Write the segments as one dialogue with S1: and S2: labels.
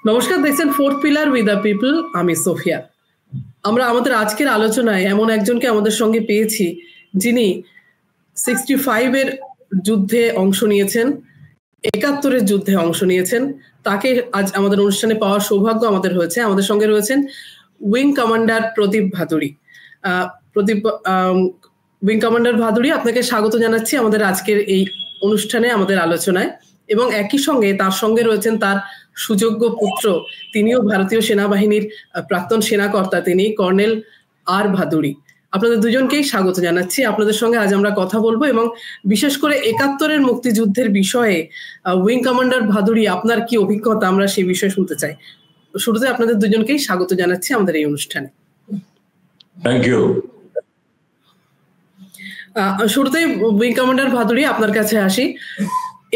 S1: নমস্কার, দেখছেন fourth pillar with the people. আমি সোফিয়া। আমরা আমাদের আজকের আলোচনায় এমন একজনকে আমাদের সঙ্গে পেয়েছি যিনি 65-এর যুদ্ধে অংশ নিয়েছেন, 71-এর যুদ্ধে অংশ নিয়েছেন। তাকে আজ আমাদের অনুষ্ঠানে পাওয়ার সৌভাগ্য আমাদের হয়েছে। আমাদের সঙ্গে রয়েছেন উইং কমান্ডার প্রদীপ ভাদুড়ী। প্রদীপ, উইং কমান্ডার ভাদুড়ী, আপনাকে স্বাগত জানাচ্ছি আমাদের আজকের এই অনুষ্ঠানে, আমাদের আলোচনায়। এবং একই সঙ্গে তার সঙ্গে রয়েছেন তার সুযোগ্য পুত্র, তিনিও ভারতীয় সেনাবাহিনীর প্রাক্তন সেনাকর্তা, তিনি কর্নেল আর ভাদুড়ী। আপনাদের দুজনকেই স্বাগত জানাচ্ছি। আপনাদের সঙ্গে আজ আমরা কথা বলবো এবং বিশেষ করে 71-এর মুক্তিযুদ্ধের বিষয়ে উইং কমান্ডার ভাদুড়ী, আপনার কি অভিজ্ঞতা, আমরা সেই বিষয়ে শুনতে চাই। শুরুতে আপনাদের দুজনকেই স্বাগত জানাচ্ছি আমাদের এই অনুষ্ঠানে।
S2: Thank you.
S1: শুরুতেই উইং কমান্ডার ভাদুড়ী, আপনার কাছে আসি।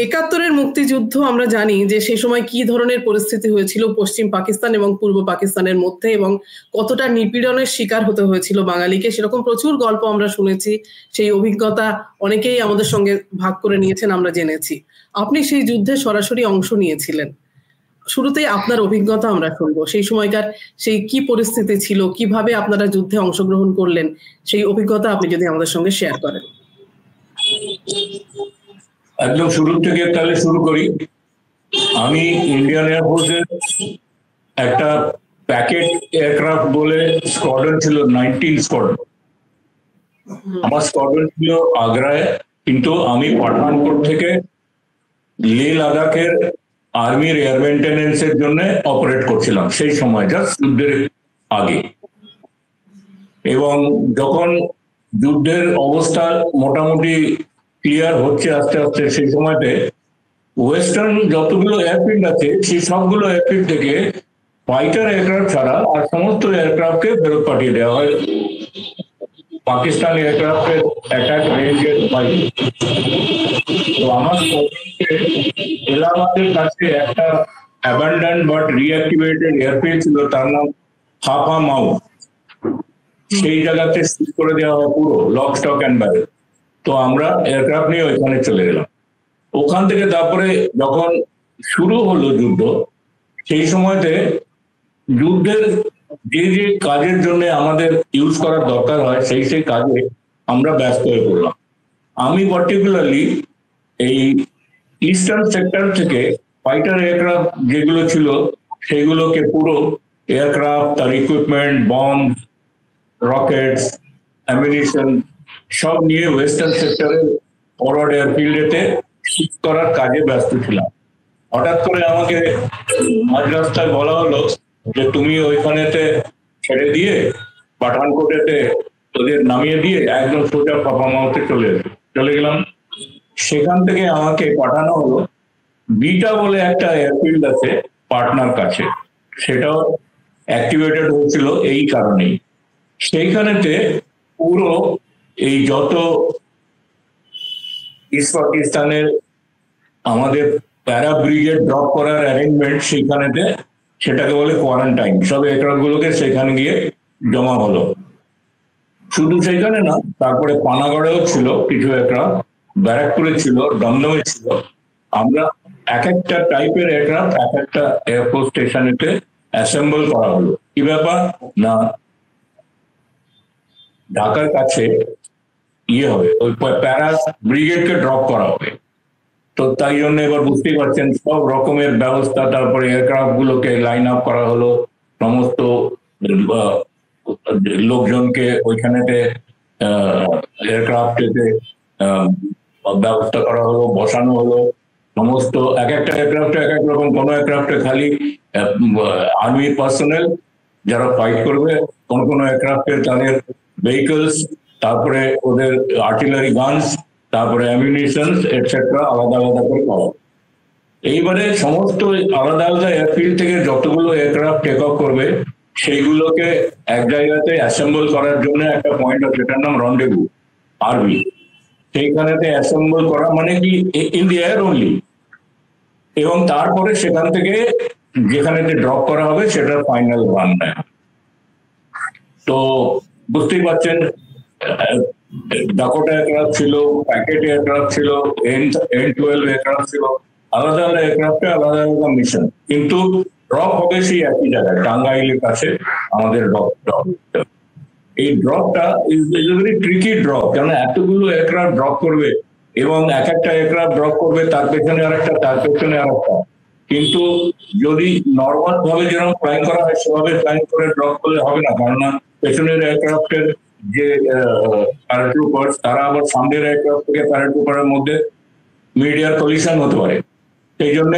S1: 71-এর মুক্তিযুদ্ধ আমরা জানি যে সেই সময় কি ধরনের পরিস্থিতি হয়েছিল পশ্চিম পাকিস্তান এবং পূর্ব পাকিস্তানের মধ্যে, এবং কতটা নিপীড়নের শিকার হতে হয়েছিল বাঙালিকে, সেরকম প্রচুর গল্প আমরা শুনেছি। সেই অভিজ্ঞতা অনেকেই আমাদের সঙ্গে ভাগ করে নিয়েছেন, আমরা জেনেছি। আপনি সেই যুদ্ধে সরাসরি অংশ নিয়েছিলেন। শুরুতেই আপনার অভিজ্ঞতা আমরা শুনবো। সেই সময়কার সেই কি পরিস্থিতি ছিল, কিভাবে আপনারা যুদ্ধে অংশগ্রহণ করলেন, সেই অভিজ্ঞতা আপনি যদি আমাদের সঙ্গে শেয়ার করেন।
S2: একদম শুরু থেকে তাহলে শুরু করি। আমি ইন্ডিয়ান এয়ারফোর্সের একটা প্যাকেট এয়ারক্রাফট বলে স্কোয়াড্রন ছিল, 19 স্কোয়াড্রন। আমার স্কোয়াড্রন ছিল আগ্রায়, কিন্তু আমি পাঠানকোট থেকে লে লাদাখের আর্মির এয়ার মেইনটেনেন্স এর জন্য অপারেট করছিলাম সেই সময়, জাস্ট যুদ্ধের আগে। এবং যখন যুদ্ধের অবস্থা মোটামুটি ক্লিয়ার হচ্ছে আস্তে আস্তে, সেই সময়তে ওয়েস্টার্ন যতগুলো এয়ারফিল্ড আছে সেই সবগুলো এয়ারফিল্ড থেকে ফাইটার এয়ারক্রাফট ছাড়া আর সমস্ত এয়ারক্রাফটকে ফেরত পাঠিয়ে দেওয়া হয় পাকিস্তান এয়ারক্রাফটের অ্যাটাক রেঞ্জের বাইরে। তো আমার এলাহাবাদের কাছে একটা অ্যাবান্ডন বাট রিঅ্যাক্টিভেটেড এয়ারফিল্ড ছিল, তার নাম হাফা মাউ। সেই জায়গাতে শিফট করে দেওয়া হয় পুরো লক স্টক অ্যান্ড ব্যারেল। তো আমরা এয়ারক্রাফট নিয়ে ওইখানে চলে গেলাম। ওখান থেকে তারপরে যখন শুরু হলো যুদ্ধ, সেই সময়তে যুদ্ধের যে যে কাজের জন্য আমাদের ইউজ করার দরকার হয় সেই সেই কাজে আমরা ব্যস্ত হয়ে পড়লাম। আমি পার্টিকুলারলি এই ইস্টার্ন সেক্টর থেকে ফাইটার এয়ারক্রাফট যেগুলো ছিল সেগুলোকে পুরো এয়ারক্রাফট, তার ইকুইপমেন্ট, বম্ব, রকেটস, অ্যামিনিশন সব নিয়ে ওয়েস্টার্ন সেক্টরের ফরওয়ার্ড এয়ারফিল্ডেতে শিফট করার কাজে ব্যস্ত ছিলাম। হঠাৎ করে আমাকে মাঝ রাস্তায় বলা হলো যে তুমি ওইখানেতে ছেড়ে দিয়ে পাঠানকোটেতে তোদের নামিয়ে দিয়ে একদম সোজা পাপামাউতে চলে গেলাম। সেখান থেকে আমাকে পাঠানো হলো বিটা বলে একটা এয়ারফিল্ড আছে পাটনার কাছে, সেটাও অ্যাক্টিভেটেড হয়েছিল এই কারণেই। সেইখানেতে পুরো এই যত ইস্ট পাকিস্তানের আমাদের প্যারা ব্রিগেড ড্রপ করার অ্যারেঞ্জমেন্ট, সেইখানেতে সেটাকে বলে কোয়ারেন্টাইন, সব এয়ারক্রাফট গুলোকে সেখানে গিয়ে জমা হলো। শুধু সেইখানে না, তারপরে পানাগড়েও ছিল কিছু এয়ারক্রাফট, ব্যারাকপুরে ছিল, দমদমে ছিল। আমরা এক একটা টাইপের এয়ারক্রাফট এক একটা এয়ারফোর্স স্টেশনেতে অ্যাসেম্বল করা হলো। কি ব্যাপার না, ঢাকার কাছে হবে ওই প্যারা ব্রিগেডকে ড্রপ করা হবে। তো তাই জন্য এবার বুঝতেই পারছেন সব রকমের ব্যবস্থা, তারপরে এয়ারক্রাফট গুলোকে লাইন আপ করা হলো, সমস্ত লোকজনকে ওইখানেতে এয়ারক্রাফটেতে ব্যবস্থা করা হলো, বসানো হলো। সমস্ত এক একটা এয়ারক্রাফটে এক এক রকম, কোনো এয়ারক্রাফটে খালি আর্মির পার্সোনেল যারা ফাইট করবে, কোনো এয়ারক্রাফটে তাদের ভেহিকলস, তারপরে ওদের আর্টিলারি গানস, তারপরে অ্যামিউনিশন এটসেট্রা আলাদা আলাদা করে পাওয়া। এইবারে সমস্ত আলাদা আলাদা এয়ারফিল্ড থেকে যতগুলো এয়ারক্রাফট টেক অফ করবে সেইগুলোকে এক জায়গাতে অ্যাসেম্বল করার জন্য একটা পয়েন্ট আছে, সেটার নাম রন্ডেভু, আরবি। সেইখানেতে অ্যাসেম্বল করা মানে কি ইন দি এয়ার অনলি, এবং তারপরে সেখান থেকে যেখানেতে ড্রপ করা হবে সেটার ফাইনাল রান নেয়। তো বুঝতেই পারছেন ডাকোটা এয়ারক্রাফট ছিল, প্যাকেট এয়ারক্রাফট ছিল, N12 এয়ারক্রাফট ছিল, আলাদা আলাদা এয়ারক্রাফটে আলাদা আলাদা মিশন। কিন্তু ড্রপ হবে সেই একই জায়গায়, টাঙ্গাইলের কাছে আমাদের ড্রপ। এই ড্রপটা ইজ ভেরি ট্রিকি ড্রপ, কেন এতগুলো এয়ারক্রাফট ড্রপ করবে এবং এক একটা এয়ারক্রাফট ড্রপ করবে, তার পেছনে আরেকটা, তার পেছনে আরেকটা। কিন্তু যদি নর্মাল ভাবে যেরকম ফ্লাইং করা হয় সেভাবে ফ্লাইং করে ড্রপ করলে হবে না, কেননা পেছনের এয়ারক্রাফটের যে প্যারাট্রুপার্স তারা আবার সামনের এয়ারক্রাফট থেকে প্যারাট্রুপারের মধ্যে মিডিয়ার কলিশন হতে পারে। সেই জন্য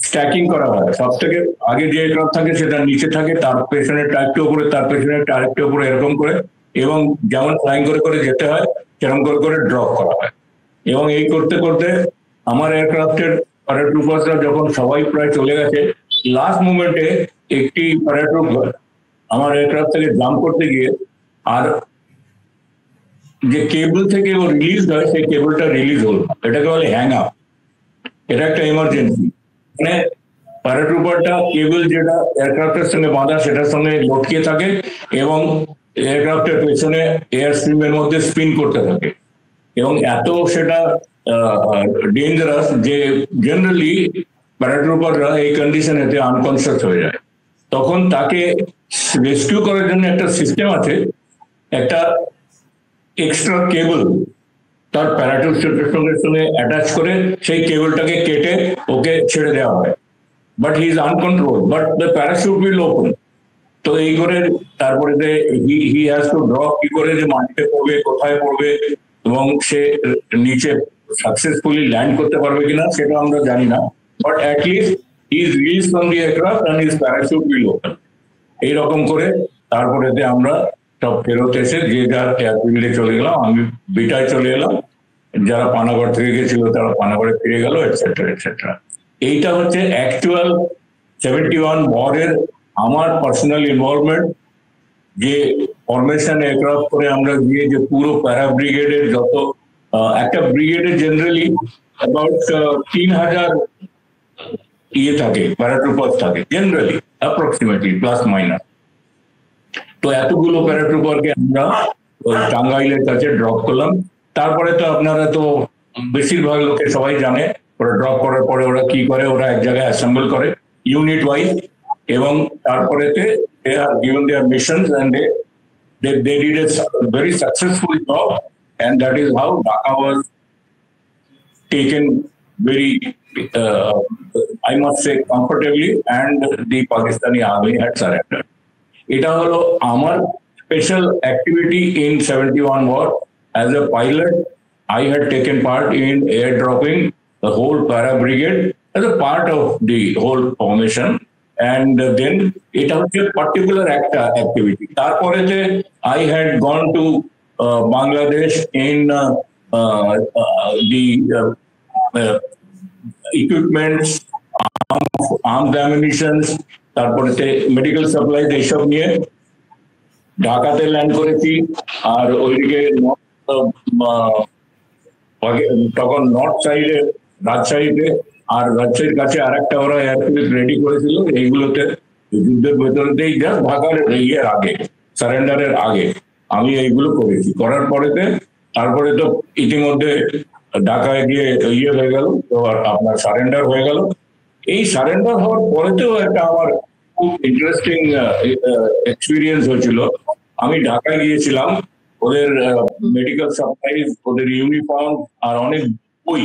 S2: স্ট্যাকিং করা হয়, সব থেকে আগে যে এয়ারক্রাফট থাকে সেটা নিচে থাকে, তার পেছনের টায়ারটির উপরে, তার পেছনের টায়ারটির উপরে, এরকম করে, এবং যেমন ফ্লাইং করে করে যেতে হয় সেরকম করে করে ড্রপ করা হয়। এবং এই করতে করতে আমার এয়ারক্রাফটের প্যারাট্রুপার্সরা যখন সবাই প্রায় চলে গেছে, লাস্ট মোমেন্টে একটি প্যারাট্রুপার আমার এয়ারক্রাফট থেকে জাম্প করতে গিয়ে আর যে কেবল থেকে ও রিলিজ হয় সেই কেবলটা রিলিজ হলো, এটাকে বলে হ্যাং আপ। এটা একটা এমার্জেন্সি, মানে প্যারাট্রুপারটা কেবল যেটা এয়ারক্রাফটের সঙ্গে বাঁধা সেটার সঙ্গে লটকিয়ে থাকে এবং এয়ারক্রাফটের পেছনে এয়ার স্ট্রিমের মধ্যে স্পিন করতে থাকে, এবং এত সেটা ডেঞ্জারাস যে জেনারেলি প্যারাট্রুপাররা এই কন্ডিশনেতে আনকনসিয়াস হয়ে যায়। তখন তাকে রেস্কিউ করার জন্য একটা সিস্টেম আছে, একটা এক্সট্রা কেবল তার প্যারাট্রুপের সঙ্গে অ্যাটাচ করে সেই কেবলটাকে কেটে ওকে ছেড়ে দেওয়া হয়। But he is uncontrolled, but the parachute will open. তো এই করে তারপরে হি হ্যাজ টু ড্রপ, কি করে যে মাটিতে পড়বে, কোথায় পড়বে, এবং সে নিচে সাকসেসফুলি ল্যান্ড করতে পারবে কিনা সেটা আমরা জানি না, but at least he is release from the aircraft and his parachute will open. এইরকম করে তারপরে আমরা সব ফেরত এসে যে যার এয়ারফিল্ডে চলে গেলাম, আমি বিটায় চলে এলাম, যারা পানাগড় থেকে গেছিল তারা পানাগড়ে ফিরে গেল, এটসেট্রা এটসেট্রা। এইটা হচ্ছে অ্যাকচুয়াল 71 ওয়ারের আমার পার্সোনাল ইনভলভমেন্ট, যে ফরমেশন এয়ারক্রাফট করে আমরা গিয়ে যে পুরো প্যারা ব্রিগেডের যত, একটা ব্রিগেডে জেনারেলি অ্যাবাউট 3000 ইয়ে থাকে, প্যারাট্রুপার্স থাকে জেনারেলি, অ্যাপ্রক্সিমেটলি প্লাস মাইনাস। তো এতগুলো প্যারাট্রুপারকে আমরা টাঙ্গাইলের কাছে ড্রপ করলাম। তারপরে তো আপনারা তো বেশিরভাগ লোকে সবাই জানে ওরা ড্রপ করার পরে ওরা কি করে, ওরা এক জায়গায় অ্যাসেম্বল করে ইউনিট ওয়াইজ, এবং তারপরেতে they are given their missions and they did a very successful job, and that is how Dhaka was taken very I must say comfortably, and the Pakistani army had surrendered. এটা হলো আমার special activity in 71 war. As a pilot, I had taken part in airdropping the whole para brigade as a part of the whole formation, and then এটা হচ্ছে particular একটা activity. তারপরে যে I had gone to Bangladesh in the equipments, arms ammunitions, তারপরে medical supply এইসব নিয়ে ঢাকাতে land করেছি। আর ওইদিকে তখন নর্থ সাইডে রাজশাহীতে, আর রাজশাহীর কাছে আর একটা ওরা এয়ারফিল্ড রেডি করেছিল। এইগুলোতে যুদ্ধের ভেতরেতেই জাস্ট ঢাকার ইয়ের আগে, সারেন্ডারের আগে আমি এইগুলো করেছি। করার পরেতে তারপরে তো ইতিমধ্যে ঢাকায় গিয়ে ইয়ে হয়ে গেল, তো আপনার সারেন্ডার হয়ে গেল। এই সারেন্ডার হওয়ার পরেতেও একটা আমার খুব ইন্টারেস্টিং এক্সপিরিয়েন্স হয়েছিল। আমি ঢাকায় গিয়েছিলাম, ওদের মেডিকেল সাপ্লাইজ, ওদের ইউনিফর্ম আর অনেক বই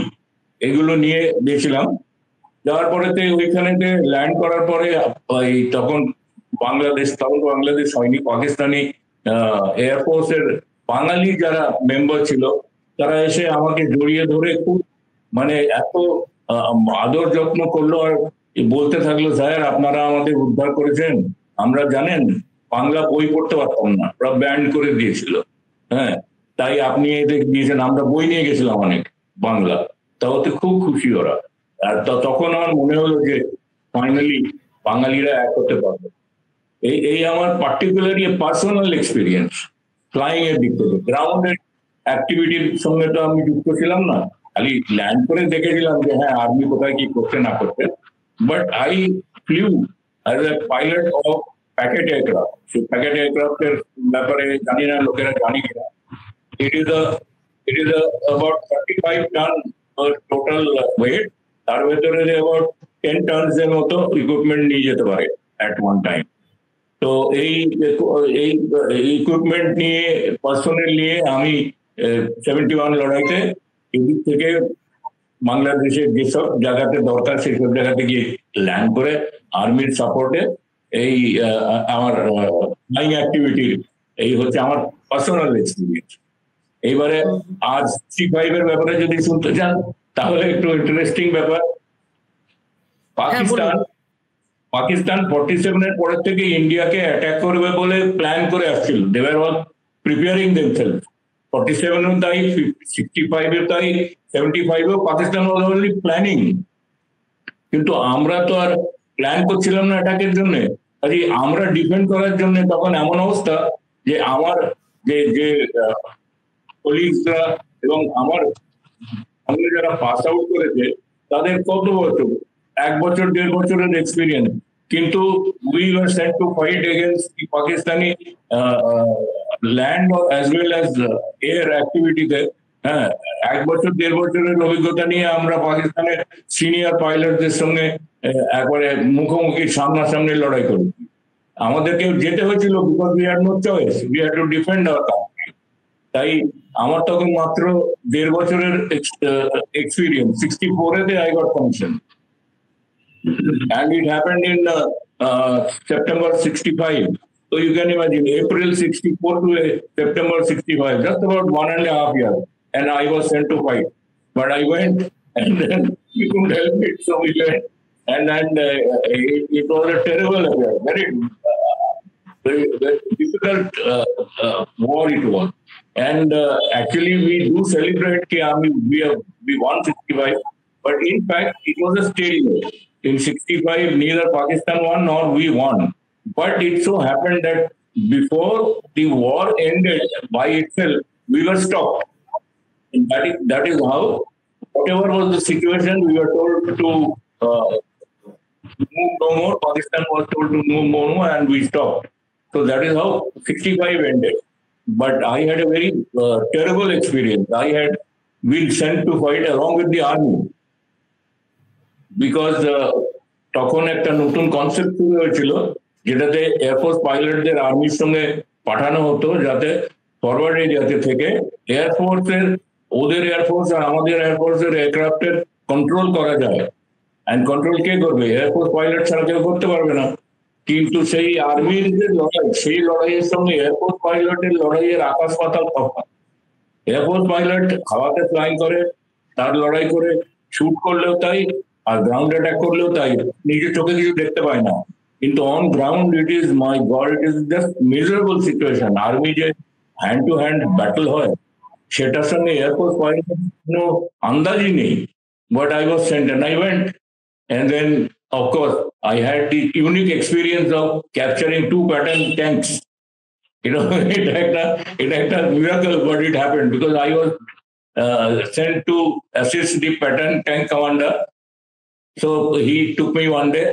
S2: এগুলো নিয়ে গিয়েছিলাম। যাওয়ার পরেতে ওইখানেতে ল্যান্ড করার পরে তখন বাংলাদেশ হয়নি, পাকিস্তানি এয়ারফোর্সের বাঙালি যারা মেম্বার ছিল তারা এসে আমাকে জড়িয়ে ধরে খুব মানে এত আদর যত্ন করলো, আর বলতে থাকলো, স্যার আপনারা আমাদের উদ্ধার করেছেন, আমরা জানেন বাংলা বই পড়তে পারতাম না, ওরা ব্যান্ড করে দিয়েছিল, হ্যাঁ, তাই আপনি এদের দিয়েছেন, আমরা বই নিয়ে গেছিলাম অনেক বাংলা, তাতে খুব খুশি ওরা। আর তখন আমার মনে হলো যে ফাইনালি বাঙালিরা এক হতে পারবে। এই আমার পার্টিকুলারলি পার্সোনাল এক্সপিরিয়েন্স ফ্লাইং এর দিক থেকে। গ্রাউন্ডের অ্যাক্টিভিটির সঙ্গে তো আমি যুক্ত ছিলাম না, খালি ল্যান্ড করে দেখেছিলাম যে হ্যাঁ আর্মি কোথায় কি করতে না করতে। But I flew as a pilot of packet aircraft. সেই প্যাকেট এয়ারক্রাফটের ব্যাপারে জানি না লোকেরা জানি কিনা। It is about 35 ton total weight, তার ভেতরে অ্যাবাউট 10 টনস এর মতো ইকুইপমেন্ট নিয়ে যেতে পারে অ্যাট ওয়ান টাইম। তো এই ইকুইপমেন্ট নিয়ে পার্সোনেল নিয়ে আমি 71 লড়াইতে এদিক থেকে বাংলাদেশের যেসব জায়গাতে দরকার সেসব জায়গাতে গিয়ে ল্যান্ড করে আর্মির সাপোর্টে এই আমার ফ্লাইং অ্যাক্টিভিটির এই হচ্ছে আমার পার্সোনাল এক্সপিরিয়েন্স। এইবারে আজ C5 এর ব্যাপারে যদি শুনতে চান তাহলে একটু ইন্টারেস্টিং ব্যাপার। পাকিস্তান 47 এর পরের থেকে ইন্ডিয়াকে অ্যাটাক করবে বলে প্ল্যান করে আসছিল। They were all preparing themselves. 47 এও তাই, 65 এও তাই, 75 এও পাকিস্তান ওয়াজ অনলি প্ল্যানিং। কিন্তু আমরা তো আর প্ল্যান করছিলাম না অ্যাটাকের জন্য, কাজে আমরা ডিফেন্ড করার জন্য তখন এমন অবস্থা যে আমার যে কলিগরা এবং আমার সঙ্গে যারা পাস আউট করেছে তাদের কত বছর, 1 বছর 1.5 বছরের এক্সপিরিয়েন্স, কিন্তু we were sent to fight against the Pakistani land as well as air activity তে। হ্যাঁ, 1 বছর 1.5 বছরের অভিজ্ঞতা নিয়ে আমরা পাকিস্তানের সিনিয়র পাইলটদের সঙ্গে একবারে মুখোমুখি সামনাসামনি লড়াই করি। আমাদেরকে যেতে হয়েছিল because we had no choice, we had to defend our country। তাই আমার তখন মাত্র 1.5 বছরের experience. 64 I got commission and it happened in September 65. So you can imagine April 64 to September 65, just about 1.5 years, and I was sent to fight. But I went and then we couldn't help it, so we went, and it was a terrible affair, very difficult war it was. And actually we do celebrate we won 65, but in fact it was a stalemate. In 65 neither Pakistan won nor we won, but it so happened that before the war ended by itself we were stopped, and that is how, whatever was the situation, we were told to move no more. Pakistan was told to move no more, and we stopped. So that is how 65 ended. But I had a very terrible experience. I had been sent to fight along with the army, because তখন একটা নতুন concept শুরু হয়েছিল যেটাতে air force পাইলটদের আর্মির সঙ্গে পাঠানো হতো, যাতে ফরওয়ার্ড এরিয়াতে থেকে ওদের এয়ারফোর্স আর আমাদের এয়ারফোর্সের এয়ারক্রাফটের কন্ট্রোল করা যায়। অ্যান্ড কন্ট্রোল কে করবে? এয়ারফোর্স পাইলট ছাড়া কেউ করতে পারবে না। কিন্তু সেই আর্মির যে লড়াই, সেই লড়াইয়ের সঙ্গে এয়ারফোর্স পাইলটের লড়াইয়ের আকাশ পাতাল তফাৎ। এয়ারফোর্স পাইলট হাওয়াতে ফ্লাইং করে, তার লড়াই করে, শুট করলেও তাই, আর গ্রাউন্ড অ্যাটাক করলেও তাই, নিজের চোখে কিছু দেখতে পায় না। কিন্তু on ground it is, my God, it is just miserable situation. Army যে হ্যান্ড টু হ্যান্ড ব্যাটল হয় সেটার সঙ্গে এয়ারফোর্স পাইলটের কোনো আন্দাজই নেই। But I was sent and I went, and then of course I had the unique experience of capturing 2 Patton tanks. You know, it a miracle, but it happened because I was sent to assist the Patton tank commander. So he took me one day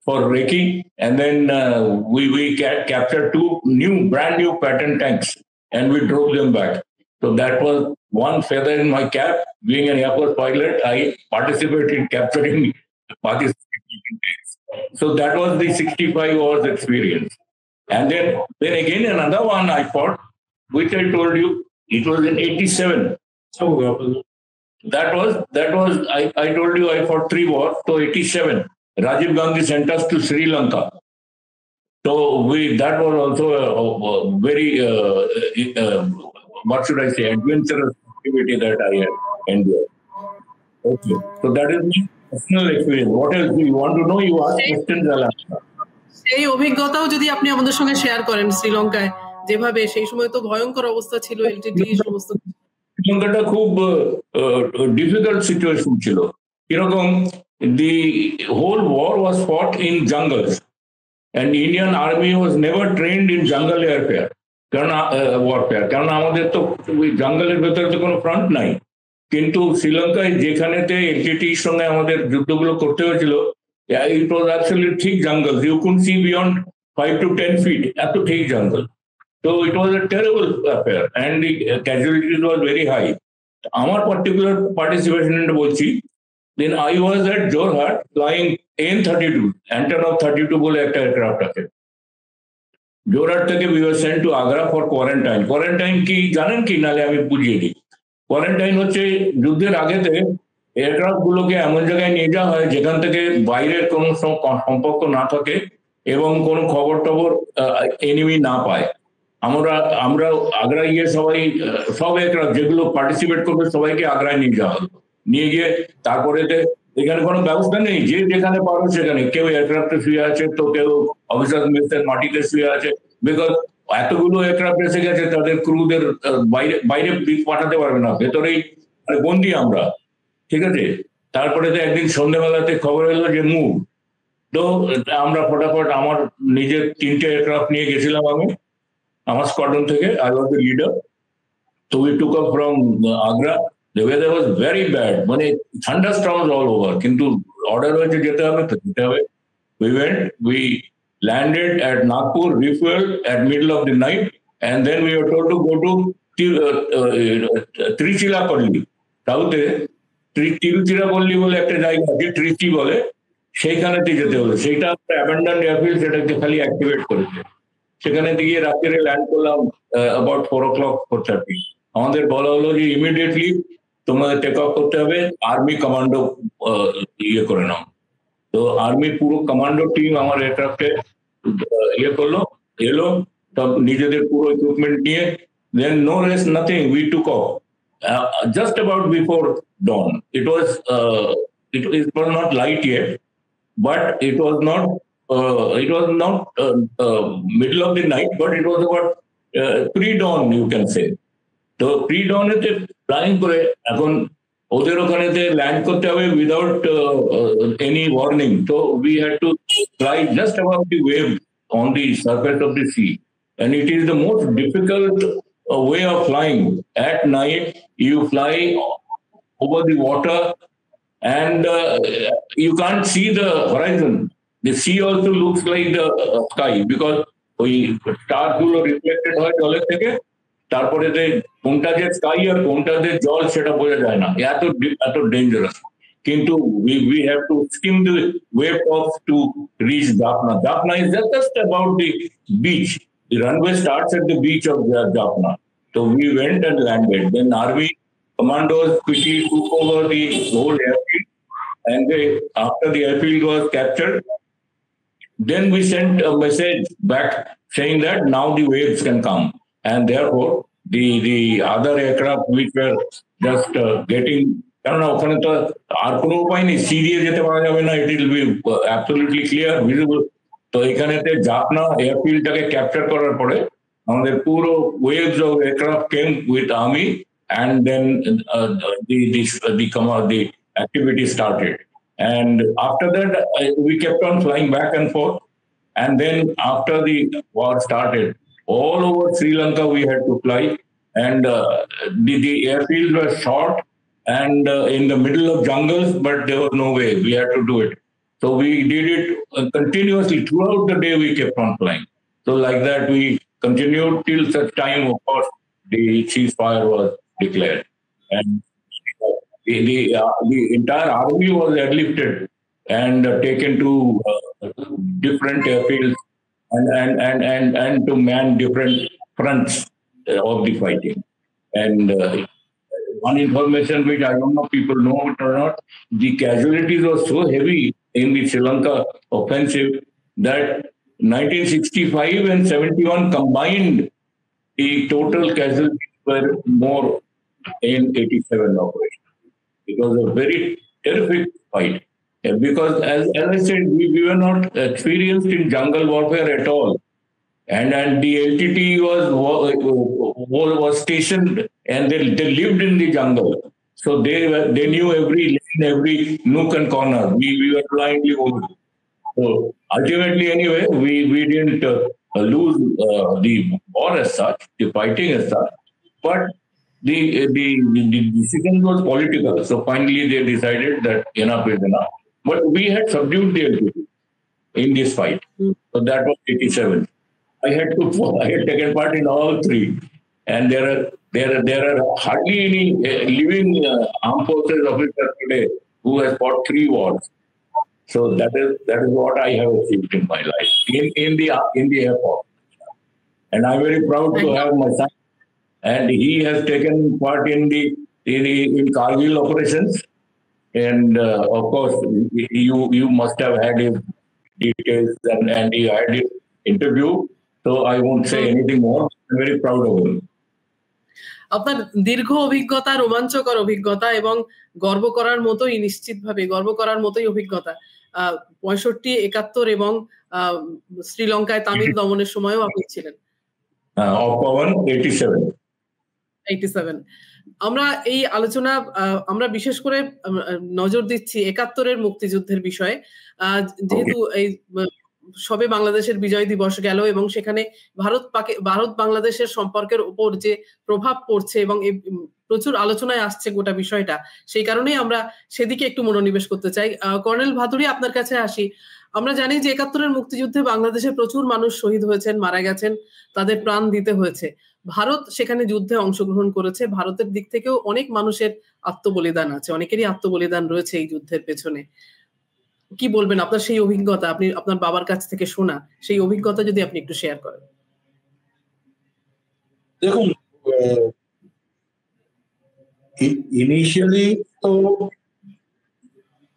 S2: for recce, and then we captured 2 brand new Patton tanks, and we drove them back. So that was one feather in my cap. Being an Air Force pilot, I participated in capturing Pakistan. So that was the 65 hours experience. And then again another one I fought, which I told you, it was in 87. So that was I told you I fought 3 wars. So 87, Rajiv Gandhi sent us to Sri Lanka. So that was also a very what should I say, adventurous activity that I had endured. Okay, so that is my personal experience. What else do you want to know? You ask questions, I'll answer.
S1: সেই অভিজ্ঞতাও যদি আপনি আমাদের সঙ্গে share করেন, শ্রীলঙ্কায় যেভাবে সেই সময় তো ভয়ঙ্কর অবস্থা ছিল, এলটিটি সমস্ত।
S2: শ্রীলঙ্কাটা খুব ডিফিকাল্ট সিচুয়েশন ছিল। কিরকম? দি হোল ওয়ার ওয়াজ ফট in jungles, and Indian army was never trained in jungle warfare. কারণ আমাদের তো ওই জঙ্গলের ভেতরে তো কোনো ফ্রন্ট নাই। কিন্তু শ্রীলঙ্কায় যেখানেতে এলটিটির সঙ্গে আমাদের যুদ্ধগুলো করতে হয়েছিল, it was absolutely thick jungles. You couldn't see beyond 5 to 10 feet. এত thick jungle. So it was a terrible affair, and the casualties were very high. আমার পার্টিকুলার পার্টিসিপেশন বলছি, Then I was at Jorhat flying N-32, Antonov 32 বলে একটা aircraft আছে। জোরহাট থেকে we were sent to Agra for quarantine. Quarantine কি জানেন কি, নালে আমি বুঝিয়ে দিই। কোয়ারেন্টাইন হচ্ছে যুদ্ধের আগেতে এয়ারক্রাফট গুলোকে এমন জায়গায় নিয়ে যাওয়া হয় যেখান থেকে বাইরের কোনো সম্পর্ক না থাকে এবং কোনো খবর টবর এনিমি না পায়। আমরা আগ্রায় গিয়ে সব এয়ারক্রাফট যেগুলো পার্টিসিপেট করবে সবাইকে আগ্রায় নিয়ে যাওয়া হতো। নিয়ে গিয়ে তারপরে এখানে কোনো ব্যবস্থা নেই, যে যেখানে পারো সেখানে, কেউ এয়ারক্রাফটে শুয়ে আছে তো কেউ অফিসার মেসের মাটিতে শুয়ে আছে, বিকজ এতগুলো এয়ারক্রাফট এসে গেছে, তাদের ক্রুদের বাইরে পাঠাতে পারবে না, ভেতরেই বন্দি আমরা, ঠিক আছে। তারপরে তো একদিন সন্ধ্যেবেলাতে খবর এলো যে মুভ, তো আমরা ফটাফট আমার নিজের 3টে এয়ারক্রাফট নিয়ে গেছিলাম আমি আমার স্কোয়াড্রন থেকে, I was the leader. So we took up from Agra. The weather was very bad, মানে thunderstorms all over, কিন্তু অর্ডার হয়েছে যেতে হবে তো যেতে হবে। We went, we landed at Nagpur, refueled at middle of the night, and then we were told to go to Trichilapalli, সাউথে Tiruchirappalli বলে একটা জায়গা আছে, ট্রিচি বলে, সেইখানেতে যেতে হলো। সেইটা অ্যাবান্ডন্ড এয়ারফিল্ড, সেটাকে খালি অ্যাক্টিভেট করেছে। সেখানে গিয়ে রাত্রে ল্যান্ড করলাম অ্যাবাউট 4 o'clock 4:30। আমাদের বলা হলো যে ইমিডিয়েটলি তোমাদের টেক অফ করতে হবে, আর্মি কমান্ডো ইয়ে করে নাও। তো আর্মি পুরো কমান্ডো টিম আমার এয়ারক্রাফটে ইয়ে করলো, এলো, সব নিজেদের পুরো ইকুইপমেন্ট নিয়ে, then no rest nothing, we took off just about before dawn. It was not light yet, but it was not middle of the night, but it was about pre-dawn, you can say. তো pre-dawn এতে flying করে এখন ওদের ওখানেতে land করতে হবে without any warning. তো we had to fly just above the wave on the surface of the sea, and it is the most difficult way of flying. At night you fly over the water and you can't see the horizon. The sea also looks like the sky because ওই star গুলো reflected হয় জলের থেকে, তারপরে কোনটা যে sky আর কোনটা যে জল সেটা বোঝা যায় না, এত ডেঞ্জারাস। কিন্তু we have to skim the wave off to reach Jaffna. Jaffna is just about the beach. The runway starts at the beach of Jaffna. So we went and landed. Then army commandos quickly took over the whole airfield, and after the airfield was captured, then we sent a message back saying that now the waves can come, and therefore the other aircraft which were just getting, কারণ ওখানে তো আর কোনো উপায় নেই, C দিয়ে যেতে পারা যাবে না, it will be absolutely clear visible. তো এখানেতে জাফনা এয়ারফিল্ডটাকে ক্যাপচার করার পরে আমাদের পুরো waves of aircraft came with army, and then the activity started. And after that, we kept on flying back and forth. And then after the war started, all over Sri Lanka we had to fly. And the airfields were short and in the middle of jungles, but there was no way. We had to do it. So we did it continuously. Throughout the day, we kept on flying. So like that, we continued till such time, of course, the ceasefire was declared. And the entire army was airlifted and taken to different airfields and to man different fronts of the fighting. And one information which I don't know people know it or not, the casualties were so heavy in the Sri Lanka offensive that 1965 and 71 combined, the total casualties were more in 87 operations. It was a very terrific fight. Because as I said, we were not experienced in jungle warfare at all, and the LTT was stationed, and they lived in the jungle, so they knew every lane, every nook and corner. We were blindly over. So ultimately, anyway, we didn't lose the war as such, the fighting as such, but the decision was political. So finally, they decided that enough is enough. But we had subdued the LTT in this fight. So that was 87. I had taken part in all three, and there are hardly any living armed forces officers today who has fought 3 wars. So that is what I have achieved in my life in the Air Force. And I'm very proud to have my son. And he has taken part in Kargil operations. And of course, you must have had his details and he had his interview. So I won't say anything more. I'm very proud of him.
S1: আপনার দীর্ঘ অভিজ্ঞতা, রোমাঞ্চকর অভিজ্ঞতা এবং গর্ব করার মতোই, নিশ্চিতভাবে গর্ব করার মতোই অভিজ্ঞতা। 65, 71 এবং শ্রীলঙ্কায় তামিল দমনের সময়ও আপনি ছিলেন। 87। আমরা এই আলোচনা আমরা বিশেষ করে নজর দিচ্ছি 71-এর মুক্তিযুদ্ধের বিষয়ে, যেহেতু এই সবে বাংলাদেশের বিজয় দিবস গেল এবং সেখানে ভারত বাংলাদেশের সম্পর্কের উপর যে প্রভাব পড়ছে এবং প্রচুর আলোচনায় আসছে গোটা বিষয়টা, সেই কারণেই আমরা সেদিকে একটু মনোনিবেশ করতে চাই। কর্নেল ভাদুড়ী, আপনার কাছে আসি। আমরা জানি যে 71-এর মুক্তিযুদ্ধে বাংলাদেশে প্রচুর মানুষ শহীদ হয়েছেন, মারা গেছেন, তাদের প্রাণ দিতে হয়েছে। ভারত সেখানে যুদ্ধে অংশগ্রহণ করেছে। ভারতের দিক থেকেও অনেক মানুষের আত্মবলিদান আছে, অনেকেরই আত্মবলিদান রয়েছে এই যুদ্ধের পেছনে। কি বলবেন আপনার সেই অভিজ্ঞতা, আপনি আপনার বাবার কাছ থেকে শোনা সেই অভিজ্ঞতা যদি আপনি একটু শেয়ার করেন।
S3: দেখুন, ইনিশিয়ালি তো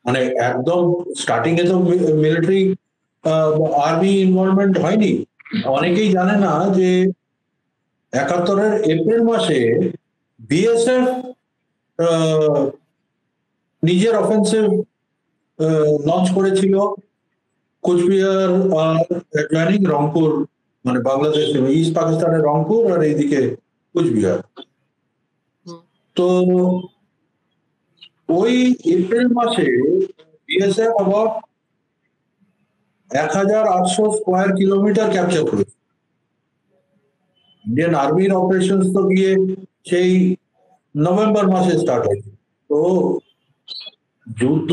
S3: মানে একদম স্টার্টিং এ তো মিলিটারি আর্মি ইনভলভমেন্ট হয়নি। অনেকেই জানে না যে 71-এর এপ্রিল মাসে বিএসএফ নিজের অফেন্সিভ লঞ্চ করেছিল কোচবিহার অ্যাডজয়নিং রংপুর, মানে বাংলাদেশ ইস্ট পাকিস্তানের রংপুর আর এইদিকে কোচবিহার। তো ওই এপ্রিল মাসে বিএসএফ আবার 1800 স্কোয়ার কিলোমিটার ক্যাপচার করেছে। ইন্ডিয়ান আর্মির অপারেশন তো গিয়ে সেই নভেম্বর মাসে স্টার্ট হয়েছে। তো যুদ্ধ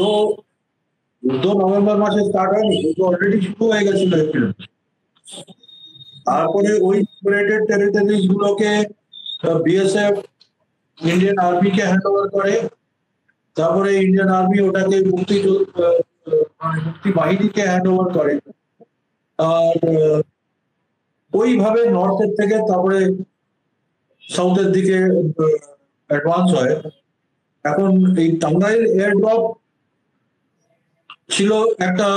S3: নভেম্বর মাসে স্টার্ট হয়নি, যুদ্ধ অলরেডি শুরু হয়ে গেছিল এপ্রিল। তারপরে ওই লিবারেটেড টেরিটরিজ গুলোকে বিএসএফ ইন্ডিয়ান আর্মিকে হ্যান্ড ওভার করে। তারপরে ইন্ডিয়ান আর্মি ওটাকে মুক্তি বাহিনীকে হ্যান্ড ওভার করে। আর ওইভাবে নর্থের থেকে তারপরে সাউথের দিকে অ্যাডভান্স হয়। এখন এই টাঙ্গাইল এয়ার ড্রপ ছিল একটা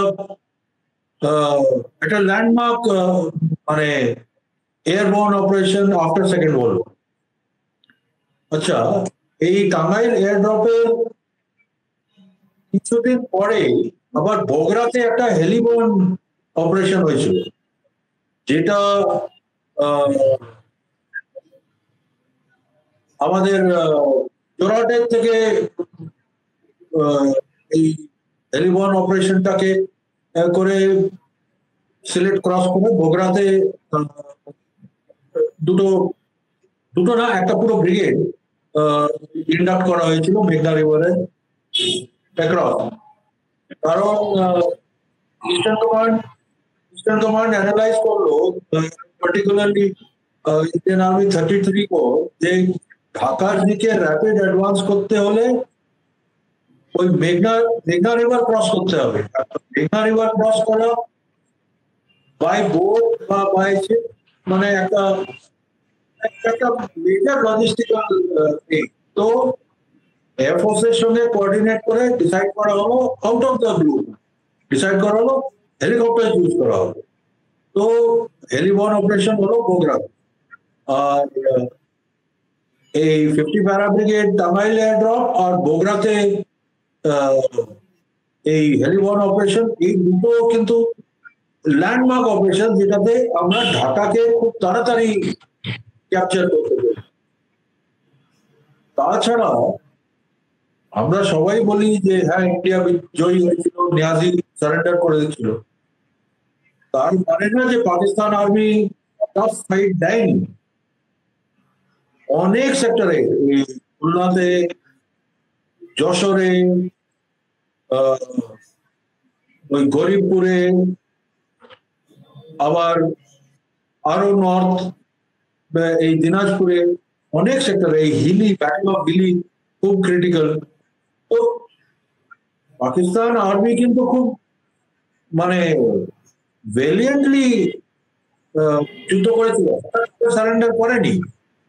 S3: ল্যান্ডমার্ক, মানে airborne operation after second world war. আচ্ছা, এই টাঙ্গাইল এয়ার ড্রপের কিছুদিন পরে আবার বগুড়াতে একটা হেলিবোর্ন অপারেশন হয়েছিল, যেটা আমাদের জোরহাটের থেকে এই হেলিবোর্ন অপারেশনটাকে করে সিলেট ক্রস করে বগুড়াতে দুটো না একটা পুরো ব্রিগেড ইন্ডাক্ট করা হয়েছিল মেঘনা রিভারের অ্যাক্রস। কারণ ইস্টার্ন কমান্ড অ্যানালাইজ করলো, পার্টিকুলারলি ইন্ডিয়ান আর্মি 33 কোর, যে ঢাকার দিকে র্যাপিড অ্যাডভান্স করতে হলে ওই মেঘনা রিভার ক্রস করতে হবে। মেঘনা রিভার ক্রস করা বাই বোট বা বাই শিপ মানে একটা মেজর লজিস্টিক্যাল থিং। তো এয়ারফোর্সের সঙ্গে কোঅর্ডিনেট করে ডিসাইড করা হলো, out of the blue decide করা হলো হেলিকপ্টার ইউজ করা হলো। তো হেলিবোর্ন অপারেশন হলো বগুড়া। আর এই 50 প্যারা ব্রিগেড টাঙ্গাইল এয়ার ড্রপ আর বগুড়াতে এই হেলিবোর্ন অপারেশন, এই দুটো কিন্তু ল্যান্ডমার্ক অপারেশন, যেটাতে আমরা ঢাকাকে খুব তাড়াতাড়ি ক্যাপচার করতে পারি। তাছাড়া আমরা সবাই বলি যে হ্যাঁ ইন্ডিয়া জয়ী হয়েছিল, নিয়াজি সারেন্ডার করে দিচ্ছিল, তার মানে না যে পাকিস্তান আর্মি টাফ ফাইট দেয়নি। অনেক সেক্টরে, খুলনাতে, যশোরে, ওই গরিবপুরে, আবার আরো নর্থ এই দিনাজপুরে অনেক সেক্টরে, এই হিলি, ব্যাটল অফ হিলি খুব ক্রিটিক্যাল। তো পাকিস্তান আর্মি কিন্তু খুব মানে ভ্যালিয়েন্টলি যুদ্ধ করেছিল, সারেন্ডার করেনি।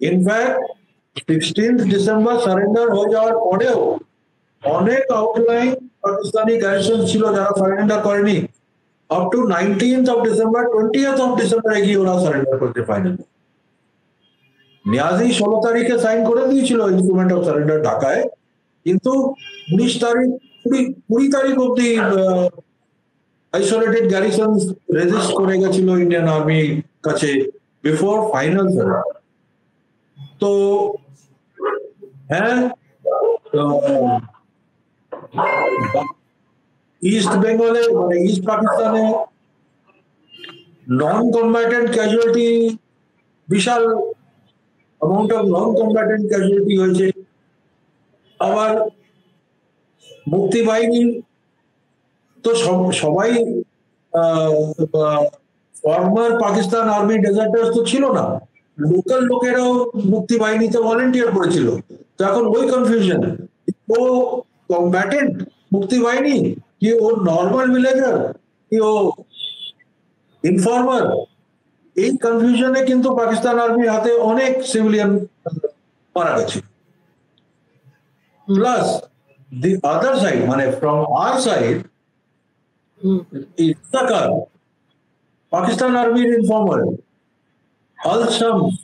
S3: ইনফ্যাক্ট 16 ডিসেম্বর সারেন্ডার হয়ে যাওয়ার পরেও অনেক আউটলাইন পাকিস্তানি গ্যারিসন ছিল যারা সারেন্ডার করেনি। Up to 19th of December, 20th of December গিয়ে ওরা সারেন্ডার করতে পারেনি। নিয়াজি 16 তারিখে সাইন করে দিয়েছিল ইনস্ট্রুমেন্ট অফ সারেন্ডার ঢাকায়, কিন্তু 19 তারিখ 20 তারিখ অব্দি আইসোলেটেড গ্যারিসন রেজিস্ট করে গেছিল ইন্ডিয়ান আর্মির কাছে বিফোর ফাইনাল সারেন্ডার। তো হ্যাঁ, ইস্ট বেঙ্গলে মানে ইস্ট পাকিস্তানে নন কম্ব্যাটেন্ট ক্যাজুয়ালিটি, বিশাল amount of non combatant casualty হয়েছে। আবার মুক্তি বাহিনী তো সবাই ফর্মার পাকিস্তান আর্মি ডেজার্টার্স তো ছিল না, লোকাল লোকেরাও মুক্তি বাহিনীতে ভলেন্টিয়ার করেছিল। তো এখন ওই কনফিউশন, ও কম্ব্যাটেন্ট মুক্তি বাহিনী কি ও নর্মাল ভিলেজার কি ও ইনফর্মার, এই কনফিউশনে কিন্তু পাকিস্তান আর্মির হাতে অনেক সিভিলিয়ান মারা গেছে। প্লাস দি আদার সাইড, মানে from our side, Iftakar Pakistan আর্মির ইনফর্মার, আল শামস,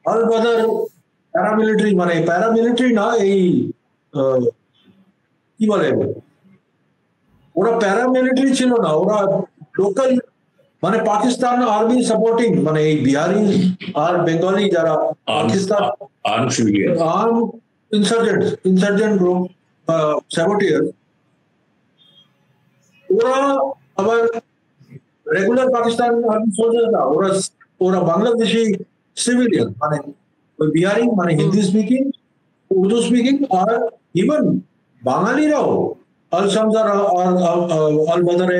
S3: আল বদর প্যারামিলিটারি, মানে প্যারামিলিটারি না, এই কি বলে, ওরা প্যারামিলিটারি ছিল না, ওরা লোকাল মানে পাকিস্তান আর্মি সাপোর্টিং, মানে এই বিহারি আর বেঙ্গলি যারা পাকিস্তান আর্ম ইনসার্জেন্ট গ্রুপ স্যাবোটিয়ার, ওরা আবার রেগুলার পাকিস্তান আর্মি সোলজার না, ওরা বাংলাদেশি সিভিলিয়ান, মানে বিহারি, মানে হিন্দি স্পিকিং, উর্দু স্পিকিং, আর ইভেন বাঙালিরাও আল শামস আর আল বদরে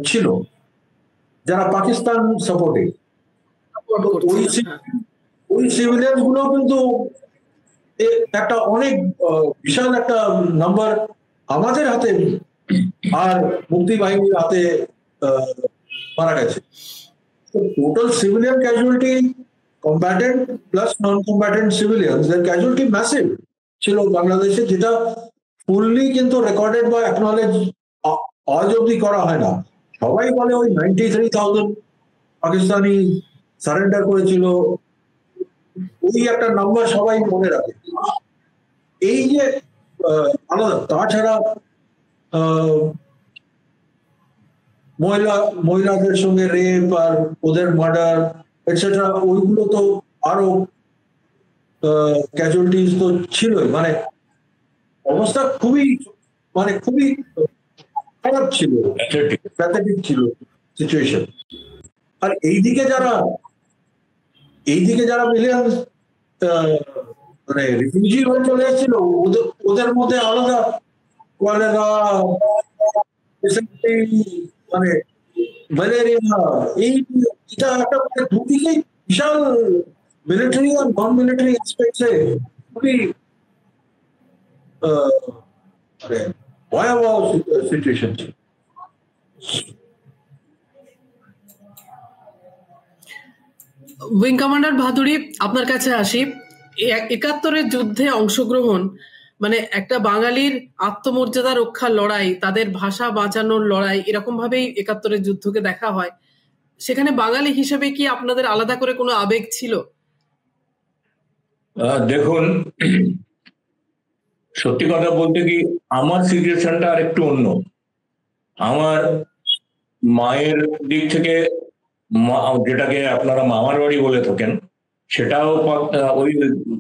S3: ছিল যারা পাকিস্তান সাপোর্টিং। ওই সিভিলিয়ান গুলো কিন্তু একটা অনেক বিশাল একটা নাম্বার আমাদের হাতে আর মুক্তি বাহিনীর হাতে মারা গেছে। Total civilian casualty, combatant plus non combatant civilian, casualty massive ছিল বাংলাদেশে, যেটা ফুললি কিন্তু রেকর্ডেড বা অ্যাকনলেজ আজ অব্দি করা হয় না। সবাই বলে ওই 93,000 পাকিস্তানি সারেন্ডার করেছিল, ওই একটা নাম্বার সবাই মনে রাখে। এই যে আলাদা, তাছাড়া মহিলাদের সঙ্গে রেপ আর ওদের মার্ডার এটসেট্রা, ওইগুলো তো আরো ক্যাজুয়ালিটিস তো ছিলই। মানে অবস্থা খুবই খারাপ ছিল, প্যাথেটিক ছিল সিচুয়েশন। আর এইদিকে যারা মিলিয়ন মানে রিফিউজি হয়ে চলে এসেছিল, ওদের মধ্যে আলাদা কলেরা, মানে ম্যালেরিয়া, এটা একটা দুদিকেই বিশাল মিলিটারি আর নন মিলিটারি এক্সপেক্টে খুবই ভয়াবহ সিচুয়েশন ছিল।
S1: উইং কমান্ডার ভাদুড়ি, আপনার কাছে আসি। ৭১-এর যুদ্ধে অংশগ্রহণ মানে একটা বাঙালির আত্মমর্যাদা রক্ষার লড়াই, তাদের ভাষা বাঁচানোর লড়াই, এরকম ভাবেই ৭১-এর যুদ্ধকে দেখা হয়। সেখানে বাঙালি হিসেবে কি আপনাদের আলাদা করে কোনো আবেগ ছিল?
S2: দেখুন, সত্যি কথা বলতে কি, আমার সিচুয়েশনটা আর একটু অন্য। আমার মায়ের দিক থেকে, যেটাকে আপনারা মামার বাড়ি বলে থাকেন, সেটাও ওই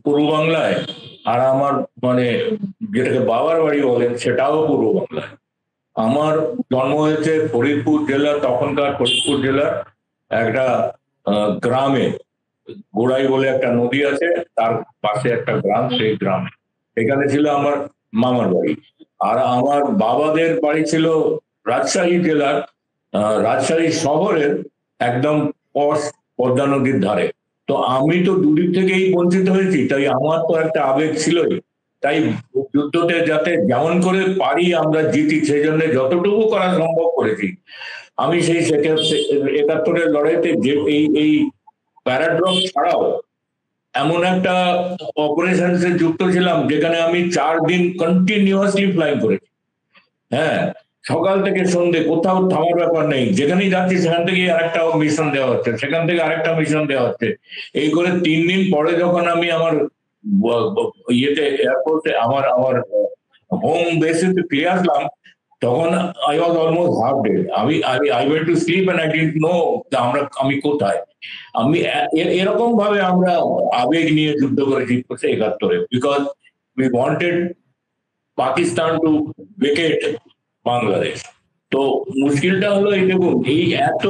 S2: পূর্ব বাংলায়, আর আমার মানে যেটাকে বাবার বাড়ি বলেন সেটাও পূর্ব বাংলায়। আমার জন্ম হয়েছে ফরিদপুর জেলার, তখনকার ফরিদপুর জেলার একটা গ্রামে, গোড়াই বলে একটা নদী আছে, তার পাশে একটা গ্রাম, সেই গ্রামে। এখানে ছিল আমার মামার বাড়ি। আর আমার বাবাদের বাড়ি ছিল রাজশাহী জেলার, রাজশাহী শহরের একদম পদ্মা নদীর ধারে। তো আমি তো দুদিক থেকেই বঞ্চিত হয়েছি, তাই আমার তো একটা আবেগ ছিলই। তাই যুদ্ধতে যাতে যেমন করে পারি আমরা জিতি, সেই জন্য যতটুকু করা সম্ভব করেছি। আমি সেই 71-এর লড়াইতে যে এই প্যারাড্রপ ছাড়াও এমন একটা অপারেশনসে যুক্ত ছিলাম যেখানে আমি 4 দিন কন্টিনিউয়াসলি ফ্লাইং করেছি। হ্যাঁ, সকাল থেকে সন্ধ্যে কোথাও থামার ব্যাপার নেই, যেখানেই যাচ্ছি সেখান থেকে আরেকটা মিশন দেওয়া হচ্ছে, সেখান থেকে আরেকটা মিশন দেওয়া হচ্ছে। এই করে 3 দিন পরে যখন আমি আমার ইয়েতে এয়ারপোর্টে আমার হোম বেসিতে ফিরে আসলাম, তখন I was almost half dead. I went to sleep and I didn't know আমি কোথায়। আমি এরকম ভাবে আমরা আবেগ নিয়ে যুদ্ধ করেছি 71-এ, because we wanted Pakistan to vacate Bangladesh. তো মুশকিলটা হলো এই, দেখুন এই এত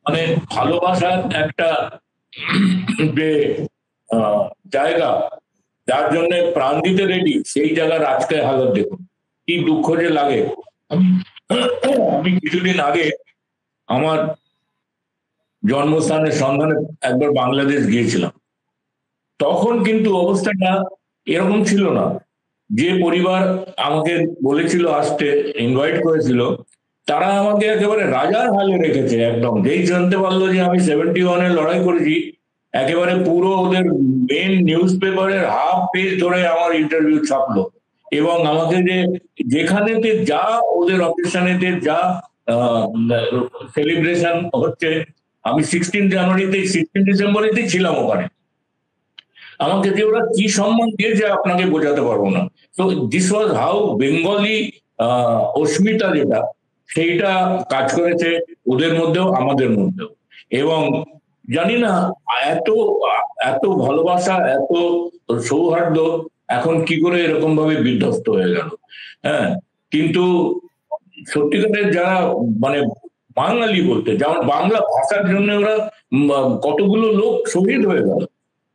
S2: মানে ভালোবাসার একটা যে জায়গা, যার জন্য প্রাণ দিতে রেডি, সেই জায়গার আজকে হালত দেখুন, কি দুঃখ যে লাগে। আমি কিছুদিন আগে আমার জন্মস্থানের সন্ধানে একবার বাংলাদেশ গিয়েছিলাম। তখন কিন্তু অবস্থাটা এরকম ছিল না। যে পরিবার আমাকে বলেছিল আসতে, ইনভাইট করেছিল, তারা আমাকে একেবারে রাজার হালে রেখেছে। একদম যেই জানতে পারলো যে আমি 71-এ লড়াই করেছি, একেবারে পুরো ওদের মেন নিউজ পেপারের হাফ পেজ ধরে আমার ইন্টারভিউ ছাপলো, এবং আমাকে যেখানেতে যা ওদের অকেশনেতে যা সেলিব্রেশন হচ্ছে, আমি 16 ডিসেম্বরেতেই ছিলাম ওখানে। আমাকে যে ওরা কি সম্মান দিয়েছে আপনাকে বোঝাতে পারবো না। তো দিস ওয়াজ হাউ বেঙ্গলি অস্মিতা যেটা, সেইটা কাজ করেছে ওদের মধ্যেও আমাদের মধ্যেও। এবং জানি না এত এত ভালোবাসা, এত সৌহার্দ্য এখন কি করে এরকম ভাবে বিধ্বস্ত হয়ে গেল। হ্যাঁ, কিন্তু সত্যিকারের যারা মানে বাঙালি বলতে, যেমন বাংলা ভাষার জন্য ওরা কতগুলো লোক শহীদ হয়ে গেল,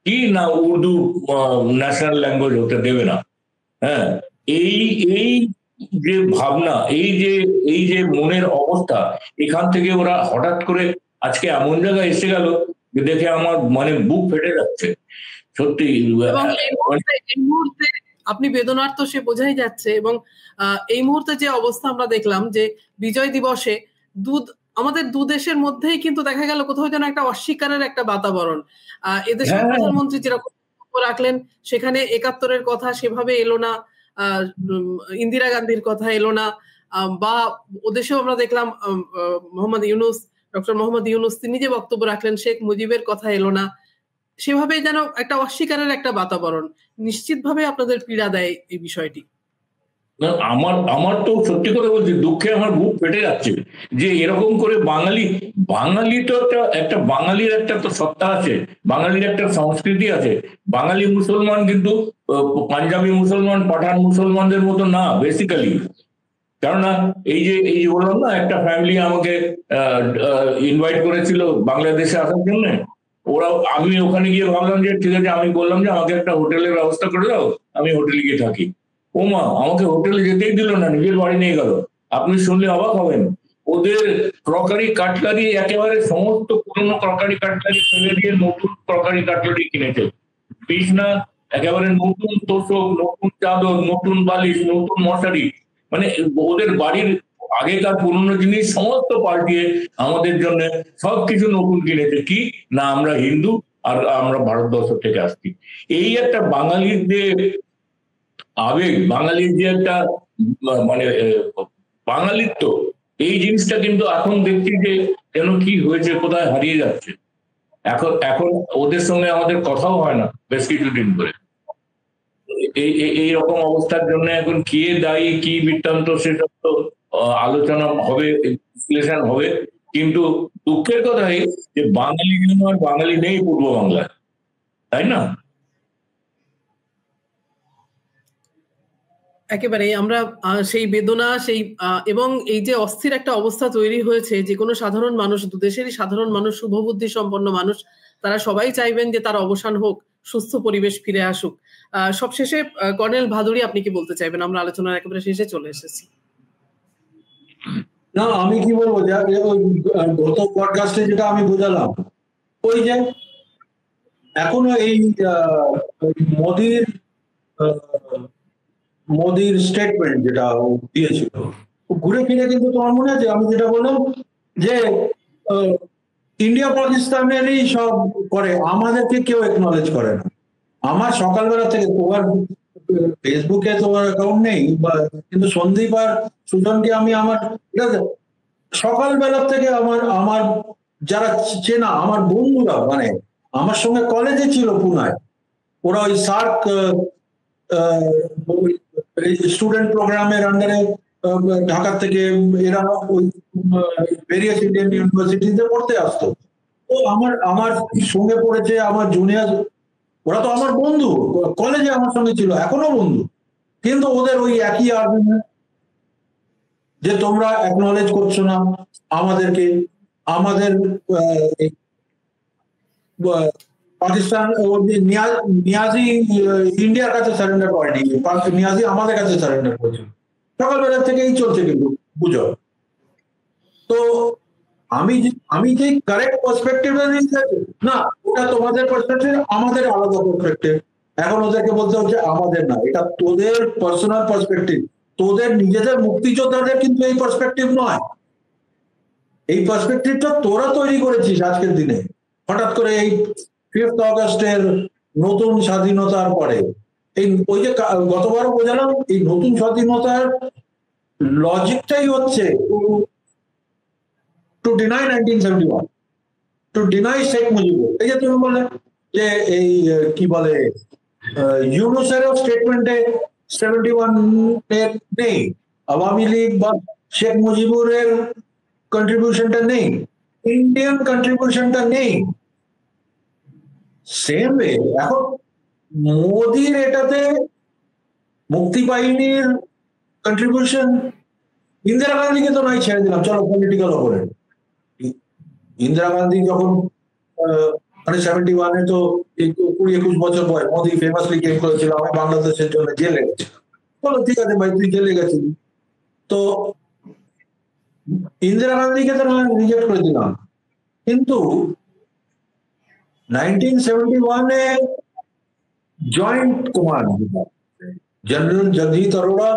S2: কি না উর্দু ন্যাশনাল ল্যাঙ্গুয়েজ হতে দেবে না। হ্যাঁ, এই এই যে ভাবনা, এই যে মনের অবস্থা, এখান থেকে ওরা হঠাৎ করে আজকে এমন জায়গায় এসে গেল যে দেখে আমার মানে বুক ফেটে যাচ্ছে সত্যি।
S1: এই মুহূর্তে আপনি বেদনার্থ সে বোঝাই যাচ্ছে। এবং এই মুহূর্তে যে অবস্থা আমরা দেখলাম যে বিজয় দিবসে আমাদের দু দেশের মধ্যেই কিন্তু দেখা গেল কোথাও যেন একটা অস্বীকারের একটা বাতাবরণ। এদেশের প্রধানমন্ত্রী যেরকম রাখলেন, সেখানে 71-এর কথা সেভাবে এলো না, ইন্দিরা গান্ধীর কথা এলো না, বা ওদেশেও আমরা দেখলাম ডক্টর মোহাম্মদ ইউনুস তিনি যে বক্তব্য রাখলেন, শেখ মুজিবের কথা এলো না। সেভাবে যেন একটা অস্বীকারের একটা বাতাবরণ। নিশ্চিতভাবে আপনাদের পীড়া দেয় এই বিষয়টি।
S2: আমার তো সত্যি কথা বলছি, দুঃখে আমার বুক ফেটে যাচ্ছে যে এরকম করে বাঙালি তো একটা বাঙালির একটা তো সত্তা আছে, বাঙালির একটা সংস্কৃতি আছে। বাঙালি মুসলমান কিন্তু পাঞ্জাবি মুসলমান, পাঠান মুসলমানদের মতো না বেসিক্যালি। কেননা এই যে বললাম না, একটা ফ্যামিলি আমাকে ইনভাইট করেছিল বাংলাদেশে আসার জন্য। আমি ওখানে গিয়ে ভাবলাম যে ঠিক আছে, আমি বললাম যে আমাকে একটা হোটেলের ব্যবস্থা করে দাও, আমি হোটেলে গিয়ে থাকি। ও মা, আমাকে হোটেলে যেতেই দিল না, নিজের বাড়ি নিয়ে গেল। আপনি শুনলে অবাক হবেন, ওদের ক্রকারি কাটলারি একেবারে সমস্ত পুরনো ক্রকারি কাটলারি ফেলে দিয়ে নতুন ক্রকারি কাটলারি কিনেছে। বিছনা একেবারে নতুন, তোষক নতুন, চাদর নতুন, বালিশ নতুন, মশারি, মানে ওদের বাড়ির আগেকার পুরনো জিনিস সমস্ত পাল্টিয়ে আমাদের জন্য সবকিছু নতুন কিনেছে। কি না, আমরা হিন্দু আর আমরা ভারতবর্ষ থেকে আসছি। এই একটা বাঙালির যে আবেগ, বাঙালির যে একটা মানে বাঙালিত্ব, এই জিনিসটা কিন্তু এখন দেখছি যে যেন কি হয়েছে, কোথায় হারিয়ে যাচ্ছে। এখন ওদের সঙ্গে আমাদের কথাও হয় না বেশ কিছুদিন ধরে। এই রকম অবস্থার জন্য এখন কে দায়ী, কি বৃত্তান্ত, সেসব তো আলোচনা হবে, বিশ্লেষণ হবে। কিন্তু দুঃখের কথাই যে বাঙালি যেন আর বাঙালি নেই পূর্ব বাংলায়, তাই না?
S1: একেবারে আমরা সেই বেদনা, সেই এবং এই যে অস্থির একটা অবস্থা তৈরি হয়েছে, যে কোনো সাধারণ মানুষ, দুদেশেরই সাধারণ মানুষ, শুভবুদ্ধি সম্পন্ন মানুষ, তারা সবাই চাইবেন যে তার অবসান হোক, সুস্থ পরিবেশ ফিরে আসুক। সবশেষে কর্নেল ভাদুড়ী, আপনি কি বলতে চাইবেন? আমরা আলোচনার একেবারে শেষে চলে এসেছি।
S3: না, আমি কি বলবো, গত পডকাস্টে যেটা আমি বোঝালাম, ওই যে এখনো এই মোদির মোদির স্টেটমেন্ট যেটা দিয়েছিল, ঘুরে ফিরে কিন্তু তোমার মনে আছে আমি যেটা বললাম যে ইন্ডিয়া পাকিস্তানেরই সব করে, আমাদেরকে কেউ একনলেজ করে না। আমার সকালবেলা থেকে, তোমার ফেসবুকে তোমার অ্যাকাউন্ট নেই বা, কিন্তু সন্দীপ আর সুজনকে আমি আমার, ঠিক আছে, সকালবেলা থেকে আমার আমার যারা চেনা আমার বন্ধুরা, মানে আমার সঙ্গে কলেজে ছিল পুনায়, ওরা ওই সার্ক স্টুডেন্ট প্রোগ্রামের আন্ডারে ঢাকা থেকে এরা ওই ভেরিয়াস ইন্ডিয়ান ইউনিভার্সিটিতে পড়তে আসতো। তো আমার আমার সঙ্গে পড়েছে আমার জুনিয়র, ওরা তো আমার বন্ধু, কলেজে আমার সঙ্গে ছিল, এখনো বন্ধু, কিন্তু ওদের ওই একই আর্গুমেন্ট যে তোমরা অ্যাকনলেজ করছো না আমাদেরকে, আমাদের পাকিস্তান নিয়াজি ইন্ডিয়ার কাছে সারেন্ডার করেনি, নিয়াজি আমাদের কাছে সারেন্ডার করেছে। সকালবেলা থেকেই চলছে কিন্তু বুঝো। তো আমি যে কারেক্ট পার্সপেক্টিভ না, ওটা তোমাদের পার্সপেক্টিভ, আমাদের আলাদা পার্সপেক্টিভ। এখন ওদেরকে বলতে হচ্ছে আমাদের না, এটা তোদের পার্সোনাল পার্সপেক্টিভ, তোদের নিজেদের মুক্তিযোদ্ধাদের কিন্তু এই পার্সপেক্টিভ নয়। এই পার্সপেক্টিভটা তোরা তৈরি করেছিস আজকের দিনে, হঠাৎ করে এই 5th অগস্টের নতুন স্বাধীনতার পরে। এই ওই যে গতবারও বোঝালাম, এই নতুন স্বাধীনতার লজিকটাই হচ্ছে to deny 1971, to deny Sheikh Mujibur. এই যে তুমি বলে যে এই কি বলে ইউনুসের স্টেটমেন্টে 71 এর নেই, আওয়ামী লীগ বা শেখ মুজিবুরের কন্ট্রিবিউশনটা নেই, ইন্ডিয়ান কন্ট্রিবিউশনটা নেই। সেম ওয়ে এখন মোদির এটাতে মুক্তি বাহিনীর কন্ট্রিবিউশন, ইন্দিরা গান্ধীকে তো নাই ছেড়ে দিলাম, চলো পলিটিক্যাল ওপরে। ইন্দিরা গান্ধী যখন মানে 71-এ তো 20-21 বছর বয়স, মোদি ফেমাসলি গেম করেছিল আমি বাংলাদেশের জন্য জেলে গেছি। বলো ঠিক আছে ভাই, তুই জেলে গেছিলি, তো ইন্দিরা গান্ধীকে তো রিজেক্ট করে দিলাম, কিন্তু 1971-এ joint command, general Jagjit Aurora,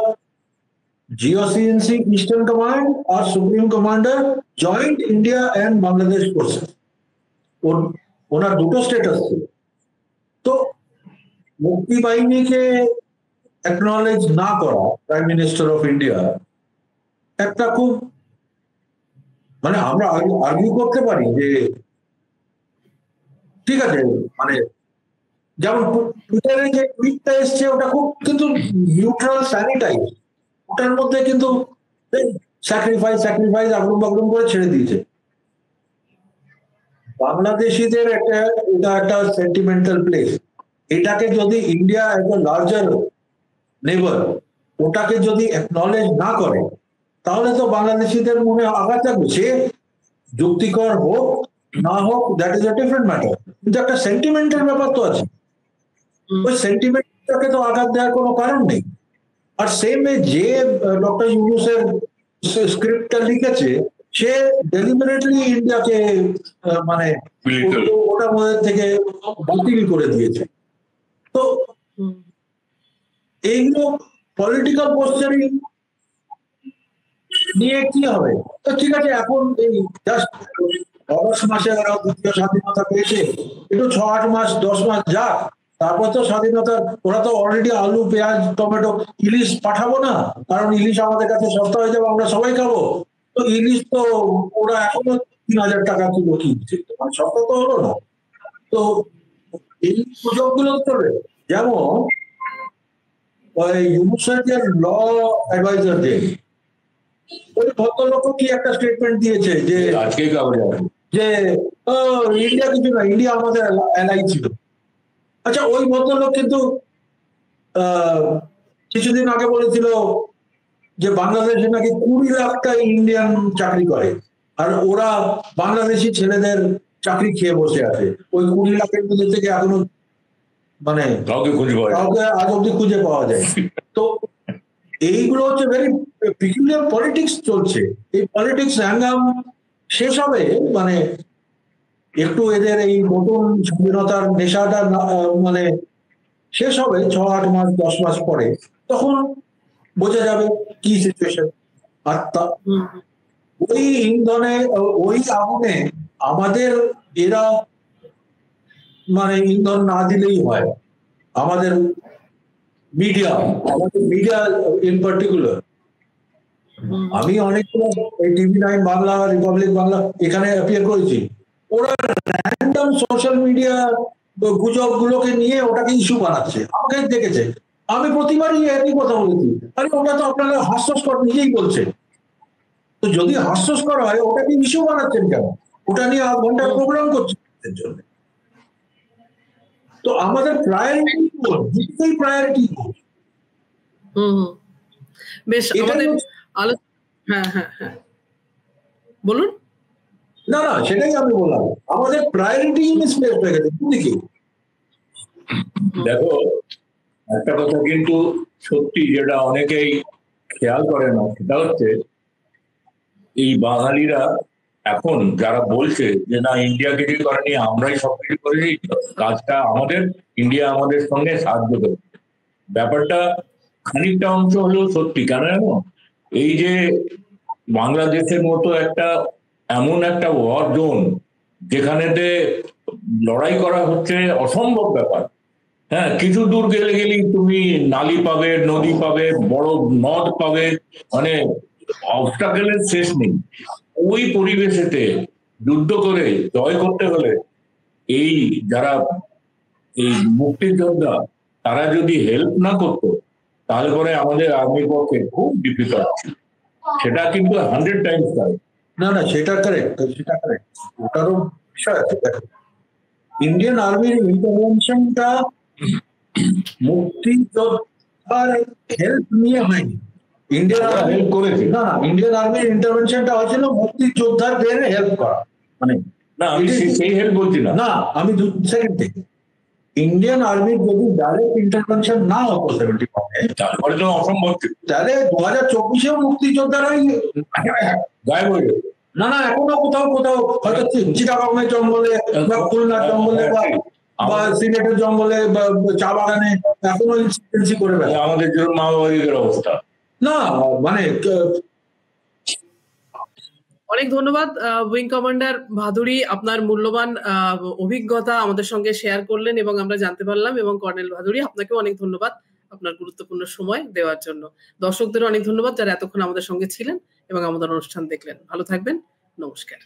S3: GOCNC eastern command আর supreme commander joint India and Bangladesh forces, ওনার দুটো স্টেটাস ছিল। তো মুক্তি বাহিনীকে অ্যাকনলেজ না করা প্রাইম মিনিস্টার অফ ইন্ডিয়া একটা খুব, মানে আমরা আর্গিউ করতে পারি যে ঠিক আছে, মানে যেমন টুইটারে যে টুইটটা এসছে ওটা খুব কিন্তু নিউট্রাল, স্যানিটাইজ, ওটার মধ্যে কিন্তু স্যাক্রিফাইস আগরুম বাগরুম করে ছেড়ে দিয়েছে। বাংলাদেশিদের এটা একটা সেন্টিমেন্টাল প্লেস, এটাকে যদি ইন্ডিয়া একটা লার্জার নেবার ওটাকে যদি অ্যাকনলেজ না করে, তাহলে তো বাংলাদেশিদের মনে আঘাত থাকবে। সে যুক্তিকর হোক না হোক, that is a different matter, কিন্তু একটা সেন্টিমেন্টাল ব্যাপার তো আছে, ওই সেন্টিমেন্টটাকে তো আঘাত দেওয়ার কোনো কারণ নেই। আর সেম যে ডক্টর ইউনুসের স্ক্রিপ্টটা লিখেছে, সে ডেলিবারেটলি ইন্ডিয়াকে মানে ওটার মধ্যে থেকে বাতিল করে দিয়েছে। তো এইগুলো পলিটিক্যাল পোস্টারিং নিয়ে কি হবে? তো ঠিক আছে, এখন এই জাস্ট অগস্ট মাসে ওরা দ্বিতীয় স্বাধীনতা পেয়েছে, একটু 6-8 মাস 10 মাস যাক, তারপর তো স্বাধীনতা, ওরা তো অলরেডি আলু পেঁয়াজ টমেটো ইলিশ পাঠাবো না, কারণ ইলিশ আমাদের কাছে সস্তা হয়ে যাবে, আমরা সবাই খাবো। তো ইলিশ তো ওরা এখনো 3000 টাকা কিলো কিনছে, সস্তা তো হলো না। তো এই সুযোগগুলো চলবে। যেমন ওই ইউনুসের যে ল অ্যাডভাইজার ওই ভদ্রলোক কি একটা স্টেটমেন্ট দিয়েছে যে
S2: আজকে
S3: যে ইন্ডিয়া কিছু না, ইন্ডিয়া আমাদের এলাই ছিল। আচ্ছা, ওই ভদ্রলোক কিন্তু কিছুদিন আগে বলেছিল যে বাংলাদেশে নাকি 20 লাখটা ইন্ডিয়ান চাকরি করে, আর ওরা বাংলাদেশি ছেলেদের চাকরি খেয়ে বসে আছে। ওই 20 লাখের মধ্যে থেকে এখনো মানে কাউকে আজ অব্দি খুঁজে পাওয়া যায়। তো এইগুলো হচ্ছে ভেরি পিকুলিয়ার পলিটিক্স চলছে। এই পলিটিক্স হ্যাঙ্গাম শেষ হবে মানে একটু এদের এই নতুন স্বাধীনতার নেশাটা মানে শেষ হবে 6-8 মাস 10 মাস পরে, তখন বোঝা যাবে কি সিচুয়েশন। আর ওই ইন্ধনে, ওই আগুনে আমাদের এরা মানে ইন্ধন না দিলেই হয়। আমাদের মিডিয়া ইন পার্টিকুলার, আমি অনেকগুলো TV9 বাংলা, রিপাবলিক বাংলা এখানে অ্যাপিয়ার করেছি, ওরা র্যান্ডম সোশ্যাল মিডিয়া গুজব গুলোকে নিয়ে ওটাকে ইস্যু বানাচ্ছে, আমাকে দেখেছে। আমি প্রতিবারই একই কথা বলেছি, আরে ওটা তো আপনারা হাস্যস্কর নিজেই বলছে, তো যদি হাস্যস্কর হয় ওটাকে ইস্যু বানাচ্ছেন কেন? ওটা নিয়ে 8 ঘন্টা প্রোগ্রাম করছেন জন্য। তো আমাদের প্রায়োরিটি
S1: বেশ, আমাদের হ্যাঁ হ্যাঁ হ্যাঁ বলুন।
S3: না সেটাই আমি বললাম, আমাদের প্রায়োরিটি মিসপ্লেস হয়ে গেছে দুদিকে।
S2: দেখো, একটা কথা কিন্তু সত্যি, যেটা অনেকেই খেয়াল করে না, সেটা হচ্ছে এই বাঙালিরা এখন যারা বলছে যে না ইন্ডিয়া কিছু করেনি, আমরাই সবকিছু করেছি, কাজটা আমাদের, ইন্ডিয়া আমাদের সঙ্গে সাহায্য করে, ব্যাপারটা খানিকটা অংশ হলেও সত্যি। কেন জানো, এই যে বাংলাদেশের মতো একটা এমন একটা ওয়ার জোন, যেখানেতে লড়াই করা হচ্ছে অসম্ভব ব্যাপার। হ্যাঁ, কিছু দূর গেলেই তুমি নালি পাবে, নদী পাবে, বড় নদ পাবে, মানে অবস্টাকেলের শেষ নেই। ওই পরিবেশেতে যুদ্ধ করে জয় করতে হলে এই যারা এই মুক্তিযোদ্ধা, তারা যদি হেল্প না করতো, তাহলে পরে আমাদের আর্মির পক্ষে খুব ডিফিকাল্ট। সেটা কিন্তু 100 টাইমস
S3: না সেটা কারেক্ট, ওটারও বিষয় আছে। ইন্ডিয়ান আর্মির ইন্টারভেনশনটা মুক্তিযোদ্ধার হেল্প নিয়ে হয়নি, ইন্ডিয়ান আর্মির ইন্টারভেনশনটা হয়েছিল মুক্তিযোদ্ধাদের হেল্প করা। মানে
S2: না, আমি সেই হেল্প বলছি না,
S3: আমি 2 সেকেন্ড থেকে, ইন্ডিয়ান আর্মির যদি ডাইরেক্ট ইন্টারভেনশন না হতো 71-এ,
S2: তারপরে তো অসম্ভব,
S3: তাহলে 2024-এও মুক্তিযোদ্ধারাই
S2: গায়েব হয়ে যেত।
S3: না এখনো কোথাও হয়তো চিটাগংয়ের জঙ্গলে বা খুলনার জঙ্গলে বা সিলেটের জঙ্গলে বা চা বাগানে এখনো ইনসিডেন্সি করে বেড়ায়
S2: আমাদের জন্য মাওবাদীদের অবস্থা।
S3: না মানে
S1: অনেক ধন্যবাদ উইং কমান্ডার ভাদুরী, আপনার মূল্যবান অভিজ্ঞতা আমাদের সঙ্গে শেয়ার করলেন এবং আমরা জানতে পারলাম। এবং কর্নেল ভাদুরী, আপনাকেও অনেক ধন্যবাদ আপনার গুরুত্বপূর্ণ সময় দেওয়ার জন্য। দর্শকদেরও অনেক ধন্যবাদ যারা এতক্ষণ আমাদের সঙ্গে ছিলেন এবং আমাদের অনুষ্ঠান দেখলেন। ভালো থাকবেন, নমস্কার।